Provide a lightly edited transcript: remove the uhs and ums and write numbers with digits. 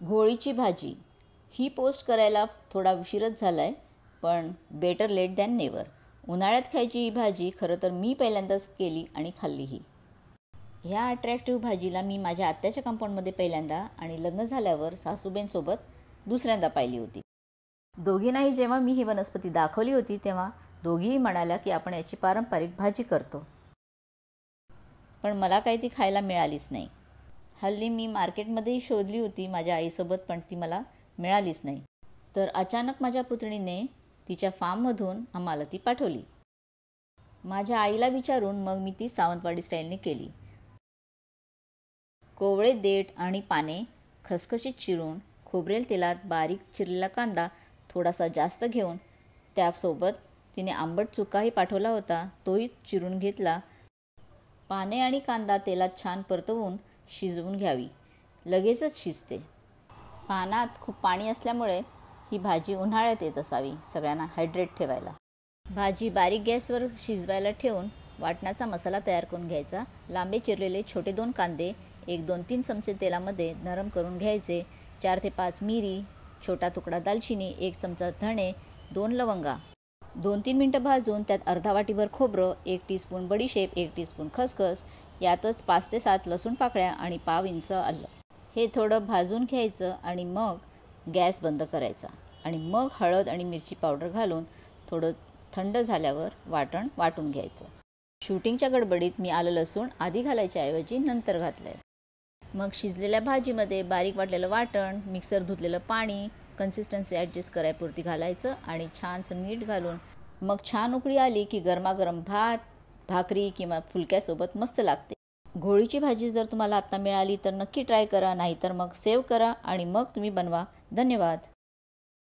घोळीची भाजी ही पोस्ट करायला थोडा उशीरच झाला आहे, पण बेटर लेट दॅन नेवर. उन्हाळ्यात खायची ही भाजी खरं तर मी पहिल्यांदाच केली आणि खाल्लीही. ह्या अट्रॅक्टिव्ह भाजीला मी माझ्या आत्याच्या कंपाऊंडमध्ये पहिल्यांदा आणि लग्न झाल्यावर सासूबाईंसोबत दुसऱ्यांदा पाहिली होती. दोघींनाही जेव्हा मी ही वनस्पती दाखवली होती तेव्हा दोघीही म्हणाल्या की आपण याची पारंपरिक भाजी करतो, पण मला काही ती खायला मिळालीच नाही. हल्ली मी मार्केटमध्येही शोधली होती माझ्या आईसोबत, पण ती मला मिळालीच नाही. तर अचानक माझ्या पुतणीने तिच्या फार्ममधून आम्हाला ती पाठवली. माझ्या आईला विचारून मग मी ती सावंतवाडी स्टाईलने केली. कोवळे देठ आणि पाने खसखशीत चिरून, खोबरेल तेलात बारीक चिरलेला कांदा थोडासा जास्त घेऊन, त्यासोबत तिने आंबट चुकाही पाठवला होता, तोही चिरून घेतला. पाने आणि कांदा तेलात छान परतवून शिजवून घ्यावी. लगेचच शिजते. पानात खूप पाणी असल्यामुळे ही भाजी उन्हाळ्यात येत असावी सगळ्यांना हायड्रेट ठेवायला. भाजी बारीक गॅसवर शिजवायला ठेवून वाटणाचा मसाला तयार करून घ्यायचा. लांबे चिरलेले छोटे 2 कांदे 1-2-3 चमचे तेलामध्ये नरम करून घ्यायचे. 4 ते 5 मिरी, छोटा तुकडा दालचिनी, 1 चमचा धणे, 2 लवंगा. 2-3 मिनटं भाजून त्यात अर्धा वाटीभर खोबरं, 1 टीस्पून बडीशेप, 1 टीस्पून खसखस, यातच 5 ते 7 लसूण पाकळ्या आणि पाव इंच आलं. हे थोडं भाजून घ्यायचं आणि मग गॅस बंद करायचा आणि मग हळद आणि मिरची पावडर घालून थोडं थंड झाल्यावर वाटण वाटून घ्यायचं. शूटिंगच्या गडबडीत मी आलं लसूण आधी घालायच्या ऐवजी नंतर घातलंय. मग शिजलेल्या भाजीमध्ये बारीक वाटलेलं वाटण, मिक्सर धुतलेलं पाणी, कन्सिस्टन्सी ॲडजस्ट करायपुरती घालायचं आणि छानसं मीठ घालून मग छान उकळी आली की गरमागरम भात, भाकरी किंवा फुलक्यासोबत मस्त लागते. घोळीची भाजी जर तुम्हाला आत्ता मिळाली तर नक्की ट्राय करा, नाहीतर मग सेव्ह करा आणि मग तुम्ही बनवा. धन्यवाद.